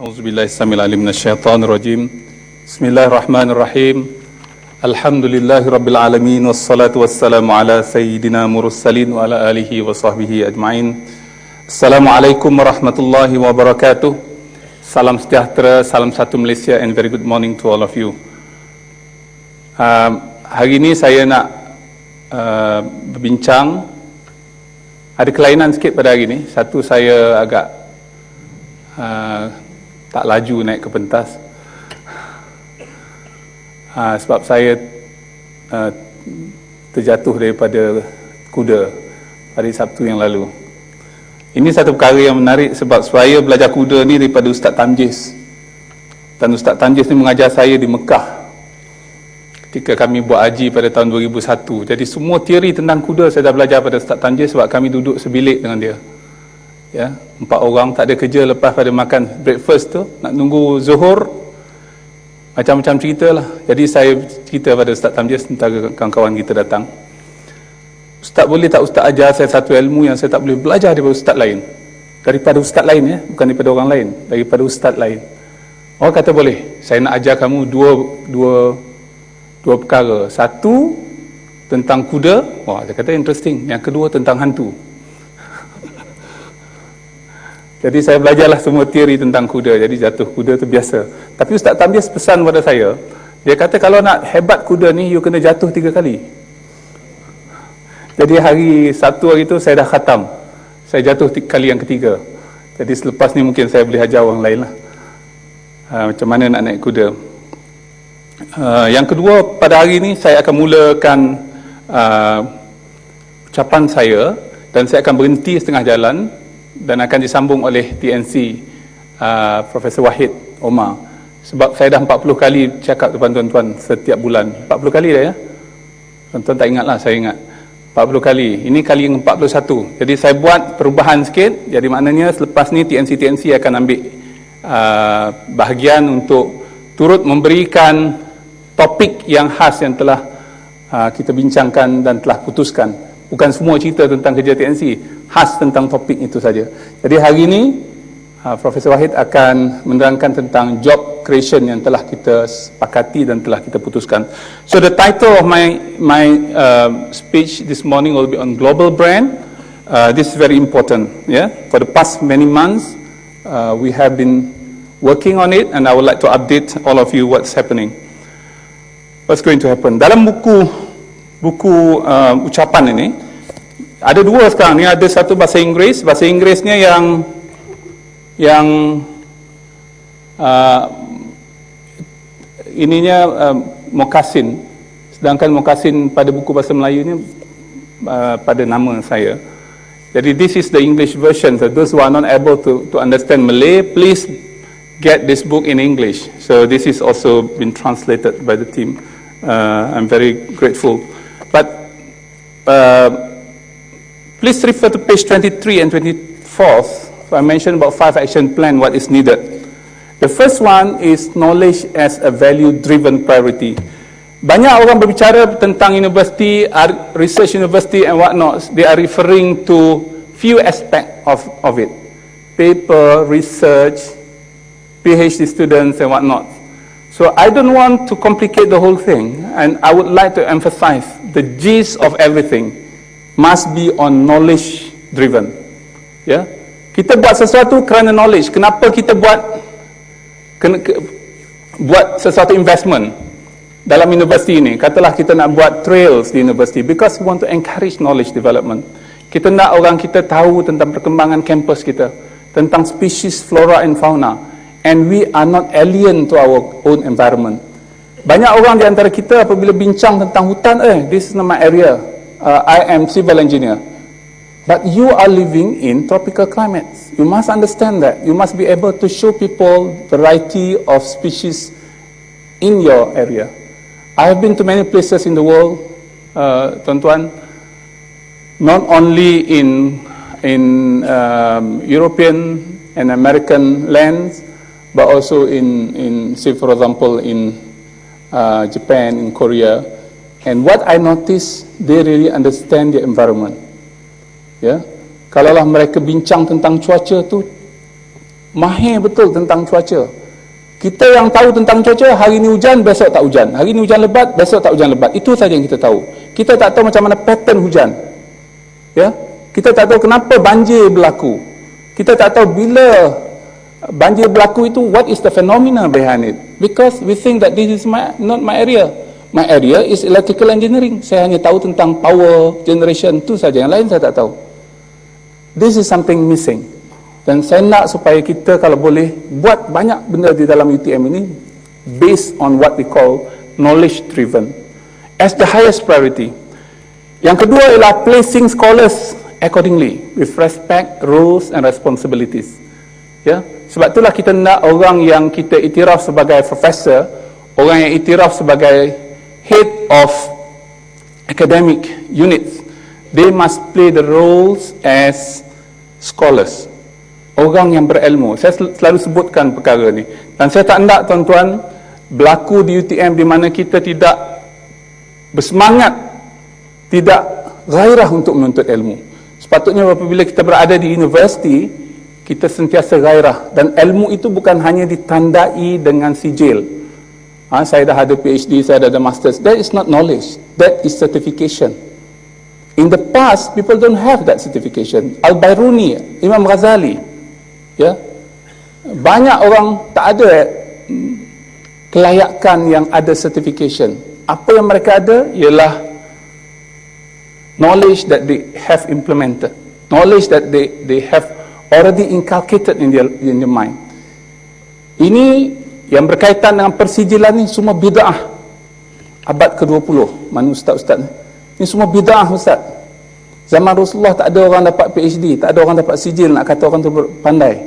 Auzubillahi samil alim minasyaitonir rajim. Bismillahirrahmanirrahim. Alhamdulillahi rabbil alamin wassalatu wassalamu ala sayyidina mursalin wa ala alihi wa sahbihi ajmain. Assalamualaikum warahmatullahi wabarakatuh. Salam sejahtera, salam satu Malaysia and very good morning to all of you. Hari ini saya nak berbincang. Ada kelainan sikit pada hari ini. Satu, saya agak tak laju naik ke pentas sebab saya terjatuh daripada kuda pada Sabtu yang lalu. Ini satu perkara yang menarik sebab saya belajar kuda ni daripada Ustaz Tamjiz, dan Ustaz Tamjiz ni mengajar saya di Mekah ketika kami buat haji pada tahun 2001. Jadi semua teori tentang kuda saya dah belajar pada Ustaz Tamjiz sebab kami duduk sebilik dengan dia. Ya, 4 orang tak ada kerja lepas pada makan breakfast tu, nak tunggu zuhur, macam-macam cerita lah. Jadi saya cerita pada Ustaz Tamjiz tentang kawan-kawan kita datang. Ustaz, boleh tak Ustaz ajar saya satu ilmu yang saya tak boleh belajar daripada Ustaz lain? Daripada Ustaz lain, ya, bukan daripada orang lain, daripada Ustaz lain. Orang kata boleh, saya nak ajar kamu dua perkara. Satu tentang kuda, wah, saya kata interesting. Yang kedua tentang hantu. Jadi saya belajarlah semua teori tentang kuda. Jadi jatuh kuda tu biasa. Tapi Ustaz Tamjiz pesan pada saya, dia kata kalau nak hebat kuda ni, you kena jatuh 3 kali. Jadi hari Sabtu hari tu saya dah khatam. Saya jatuh kali yang ketiga. Jadi selepas ni mungkin saya boleh ajar orang lain lah macam mana nak naik kuda. Yang kedua, pada hari ni saya akan mulakan ucapan saya, dan saya akan berhenti setengah jalan dan akan disambung oleh TNC Profesor Wahid Omar. Sebab saya dah 40 kali cakap depan tuan-tuan setiap bulan. 40 kali dah, ya? Tuan-tuan tak ingat lah, saya ingat 40 kali. Ini kali yang 41. Jadi saya buat perubahan sikit. Jadi maknanya selepas ni TNC akan ambil bahagian untuk turut memberikan topik yang khas yang telah kita bincangkan dan telah putuskan. Bukan semua cerita tentang kerja TNC, khas tentang topik itu saja. Jadi hari ini Profesor Wahid akan menerangkan tentang job creation yang telah kita sepakati dan telah kita putuskan. So the title of my speech this morning will be on global brand. This is very important. Yeah, for the past many months we have been working on it, and I would like to update all of you what's happening. What's going to happen? Dalam buku ucapan ini ada 2 sekarang ni. Ada satu bahasa Inggeris. Bahasa Inggerisnya yang ininya mokasin, sedangkan mokasin pada buku bahasa Melayu ni pada nama saya. Jadi this is the English version. So those who are not able to understand Malay, please get this book in English. So this is also been translated by the team. I'm very grateful. But please refer to page 23 and 24. So I mentioned about 5 action plan, what is needed. The first one is knowledge as a value-driven priority. Banyak orang berbicara tentang university, research university and whatnot. They are referring to few aspects of it. Paper, research, PhD students and whatnot. So I don't want to complicate the whole thing, and I would like to emphasize the gist of everything must be on knowledge driven. Ya, kita buat sesuatu kerana knowledge. Kenapa kita buat sesuatu investment dalam universiti ini? Katalah kita nak buat trails di universiti, because we want to encourage knowledge development. Kita nak orang kita tahu tentang perkembangan kampus kita, tentang species flora and fauna. And we are not alien to our own environment. Banyak orang di antara kita apabila bincang tentang hutan, this is not my area. I am civil engineer. But you are living in tropical climates. You must understand that. You must be able to show people variety of species in your area. I have been to many places in the world, tuan-tuan. Not only in European and American lands, but also in say for example in Japan, in Korea. And what I noticed, they really understand the environment. Ya, kalaulah mereka bincang tentang cuaca tu, mahir betul tentang cuaca. Kita yang tahu tentang cuaca, hari ni hujan, besok tak hujan. Hari ni hujan lebat, besok tak hujan lebat. Itu saja yang kita tahu. Kita tak tahu macam mana pattern hujan. Ya, kita tak tahu kenapa banjir berlaku. Kita tak tahu bila banjir berlaku itu, what is the phenomena behind it. Because we think that this is not my area. My area is electrical engineering. Saya hanya tahu tentang power generation, itu saja. Yang lain saya tak tahu. This is something missing. Dan saya nak supaya kita kalau boleh buat banyak benda di dalam UTM ini based on what we call knowledge driven as the highest priority. Yang kedua ialah placing scholars accordingly with respect, rules and responsibilities. Ya, sebab itulah kita nak orang yang kita iktiraf sebagai profesor, orang yang iktiraf sebagai head of academic units, they must play the roles as scholars. Orang yang berilmu. Saya selalu sebutkan perkara ni. Dan saya tak nak tuan-tuan berlaku di UTM di mana kita tidak bersemangat, tidak gairah untuk menuntut ilmu. Sepatutnya apabila kita berada di universiti, kita sentiasa gairah. Dan ilmu itu bukan hanya ditandai dengan sijil. Saya dah ada PhD, saya dah ada masters. That is not knowledge. That is certification. In the past, people don't have that certification. Al-Bairuni, Imam Ghazali, ya, banyak orang tak ada kelayakan yang ada certification. Apa yang mereka ada ialah knowledge that they have implemented, knowledge that they have already inculcated in their mind. Ini yang berkaitan dengan persijilan ni semua bid'ah abad ke-20. Mana ustaz-ustaz ni? Ini semua bid'ah, ustaz. Zaman Rasulullah tak ada orang dapat PhD, tak ada orang dapat sijil nak kata orang tu pandai.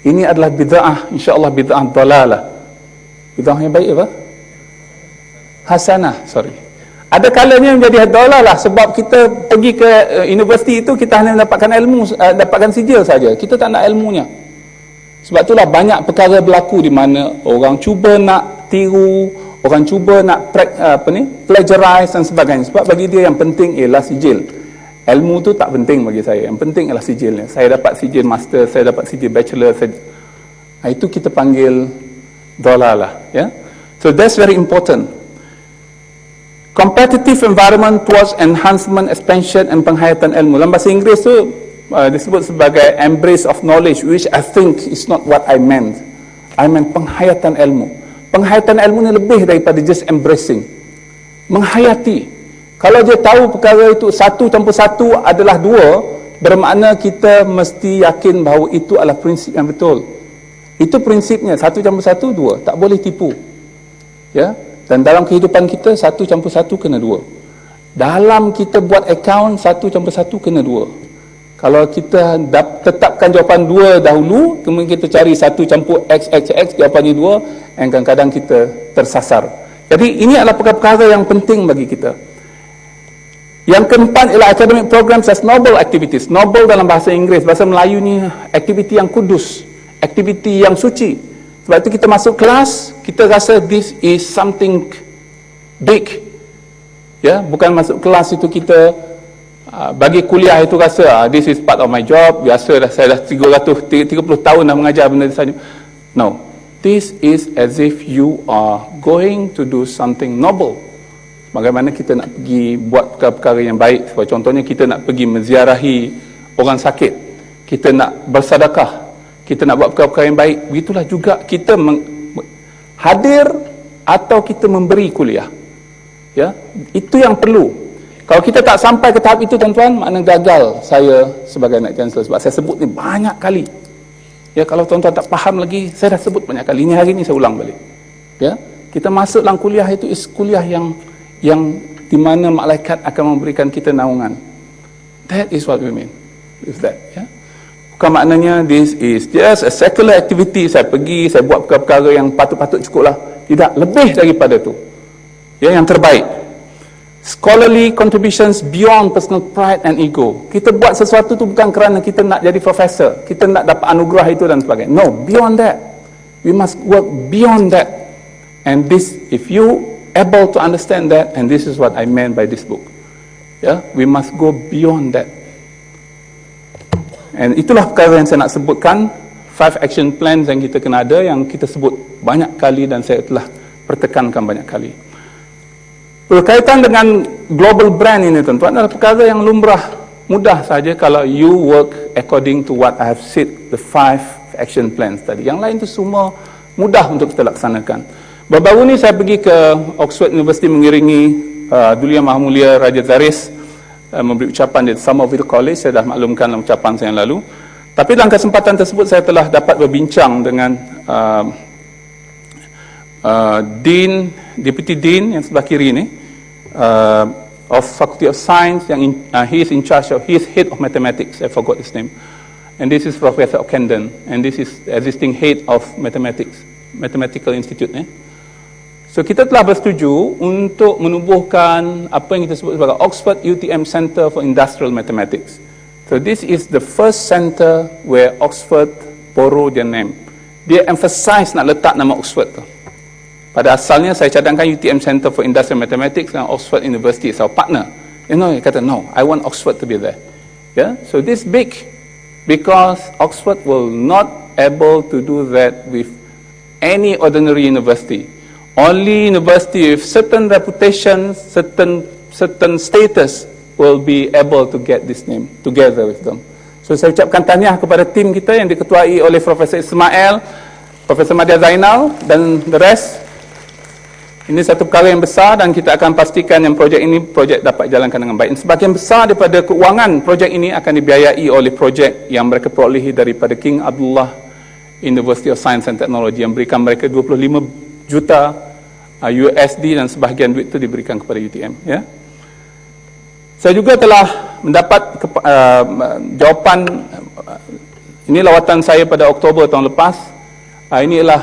Ini adalah bid'ah, insya-Allah bid'ah dalalah. Bid'ah yang baik apa? Hasanah, sorry. Ada kalanya menjadi dalalah sebab kita pergi ke universiti itu kita hanya mendapatkan ilmu, dapatkan sijil saja. Kita tak nak ilmunya. Sebab itulah banyak perkara berlaku di mana orang cuba nak tiru, orang cuba nak plagiarize dan sebagainya. Sebab bagi dia yang penting ialah sijil. Ilmu tu tak penting bagi saya. Yang penting ialah sijilnya. Saya dapat sijil master, saya dapat sijil bachelor. Itu kita panggil dalalah. Ya? So that's very important. Competitive environment towards enhancement, expansion and penghayatan ilmu. Dalam bahasa Inggeris tu disebut sebagai embrace of knowledge, which I think is not what I meant. I meant penghayatan ilmu. Penghayatan ilmu ni lebih daripada just embracing. Menghayati. Kalau dia tahu perkara itu 1+1 adalah 2, bermakna kita mesti yakin bahawa itu adalah prinsip yang betul. Itu prinsipnya, 1+1 2, tak boleh tipu. Ya? Dan dalam kehidupan kita 1+1 kena 2. Dalam kita buat akaun 1+1 kena 2. Kalau kita tetapkan jawapan 2 dahulu, kemudian kita cari 1+x jawapannya 2, dan kadang-kadang kita tersasar. Jadi ini adalah perkara-perkara yang penting bagi kita. Yang keempat ialah academic programs as noble activities. Noble dalam bahasa Inggeris, bahasa Melayu ni aktiviti yang kudus, aktiviti yang suci. Sebab itu kita masuk kelas, kita rasa this is something big. Ya, bukan masuk kelas itu kita bagi kuliah itu rasa this is part of my job, biasa dah, saya dah 30 tahun dah mengajar benda saja. No, this is as if you are going to do something noble. Bagaimana kita nak pergi buat perkara-perkara yang baik. Seperti contohnya kita nak pergi menziarahi orang sakit, kita nak bersedekah, kita nak buat perkara-perkara yang baik. Begitulah juga kita hadir atau kita memberi kuliah. Ya, itu yang perlu. Kalau kita tak sampai ke tahap itu, tuan-tuan, makna gagal saya sebagai Naib Chancellor. Sebab saya sebut ni banyak kali. Ya, kalau tuan-tuan tak faham lagi, saya dah sebut banyak kali. Ini hari ni saya ulang balik. Ya, kita masuk dalam kuliah itu is kuliah yang di mana malaikat akan memberikan kita naungan. That is what we mean with that. Ya. Bukan maknanya this is just a secular activity. Saya pergi, saya buat perkara-perkara yang patut-patut cukuplah. Tidak, lebih daripada itu. Ya, yang terbaik. Scholarly contributions beyond personal pride and ego. Kita buat sesuatu tu bukan kerana kita nak jadi profesor, kita nak dapat anugerah itu dan sebagainya. No, beyond that. We must work beyond that. And this, if you able to understand that, and this is what I meant by this book. Yeah, we must go beyond that. And itulah perkara yang saya nak sebutkan. 5 action plans yang kita kena ada, yang kita sebut banyak kali dan saya telah pertekankan banyak kali. Berkaitan dengan global brand ini, tuan-tuan, adalah perkara yang lumrah, mudah saja kalau you work according to what I have said, the 5 action plans tadi. Yang lain itu semua mudah untuk kita laksanakan. Baru-baru ni saya pergi ke Oxford University mengiringi Duli Yang Maha Mulia Raja Zaris memberi ucapan di Somerville College. Saya dah maklumkan dalam ucapan saya yang lalu. Tapi dalam kesempatan tersebut saya telah dapat berbincang dengan Dean, Deputy Dean yang sebelah kiri ni, of Faculty of Science, yang he is in charge of, he is head of mathematics, I forgot his name. And this is Professor O'Kendon, and this is existing head of mathematics, Mathematical Institute. So kita telah bersetuju untuk menubuhkan apa yang kita sebut sebagai Oxford UTM Centre for Industrial Mathematics. So this is the first centre where Oxford borrow their name. Dia emphasize nak letak nama Oxford tu. Pada asalnya saya cadangkan UTM Centre for Industrial Mathematics dan Oxford University is our partner. Dia kata, no, I want Oxford to be there. Yeah? So this big, because Oxford will not able to do that with any ordinary university. Only university with certain reputation, certain status will be able to get this name together with them. So saya ucapkan tahniah kepada tim kita yang diketuai oleh Profesor Ismail, Profesor Madia Zainal dan the rest. Ini satu perkara yang besar dan kita akan pastikan yang projek ini dapat jalankan dengan baik. Dan sebahagian besar daripada keuangan projek ini akan dibiayai oleh projek yang mereka perolehi daripada King Abdullah University of Science and Technology yang berikan mereka 25 juta USD dan sebahagian duit itu diberikan kepada UTM. Ya. Saya juga telah mendapat jawapan, ini lawatan saya pada Oktober tahun lepas. Ini ialah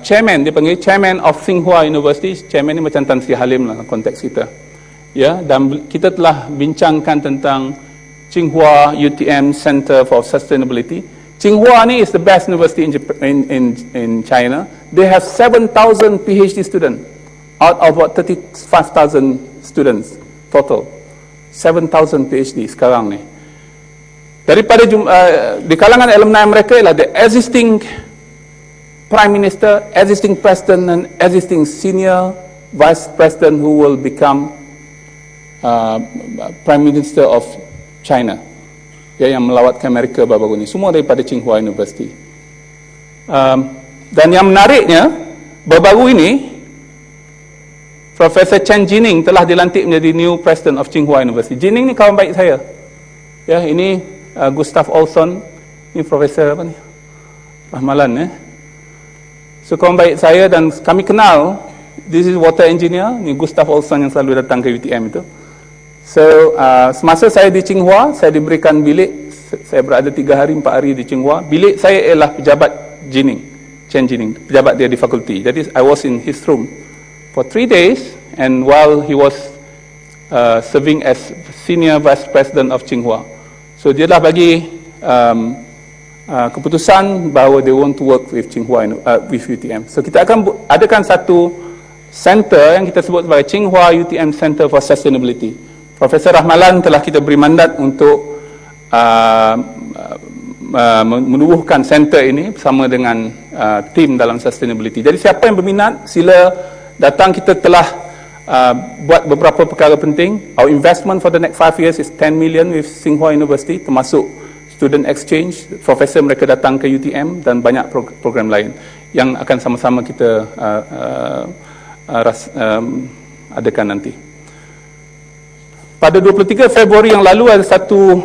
chairman, dia panggil Chairman of Tsinghua University. Chairman ni macam Tan Sri Halim lah konteks kita. Ya, dan kita telah bincangkan tentang Tsinghua UTM Center for Sustainability. Tsinghua ni is the best university in China. They have 7,000 PhD students out of about 35,000 students total. 7,000 PhD sekarang ni. Daripada di kalangan alumni mereka ialah the existing Prime Minister, existing President and existing Senior Vice President who will become Prime Minister of China, ya, yang melawat ke Amerika baru-baru ini. Semua daripada Tsinghua University. Dan yang menariknya, baru-baru ini Profesor Chen Jining telah dilantik menjadi new President of Tsinghua University. Jining ni kawan baik saya. Ya, ini Gustav Olson, ini Profesor apa ni? Rahmalan, So kawan baik saya dan kami kenal. This is water engineer, ni Gustav Olson yang selalu datang ke UTM itu. So semasa saya di Tsinghua, saya diberikan bilik. Saya berada 3 hari 4 hari di Tsinghua. Bilik saya ialah pejabat Jining, Chen Jining, pejabat dia di fakulti. Jadi I was in his room for 3 days, and while he was serving as Senior Vice President of Tsinghua. So dia dah bagi keputusan bahawa they want to work with Tsinghua, with UTM. So kita akan adakan satu center yang kita sebut sebagai Tsinghua UTM Center for Sustainability. Profesor Rahmalan telah kita beri mandat untuk menubuhkan center ini bersama dengan tim dalam sustainability. Jadi siapa yang berminat, sila datang. Kita telah buat beberapa perkara penting. Our investment for the next 5 years is 10 million with Tsinghua University, termasuk student exchange, profesor mereka datang ke UTM dan banyak program lain yang akan sama-sama kita adakan nanti. Pada 23 Februari yang lalu ada satu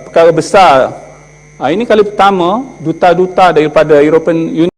perkara besar. Ini kali pertama duta-duta daripada European Union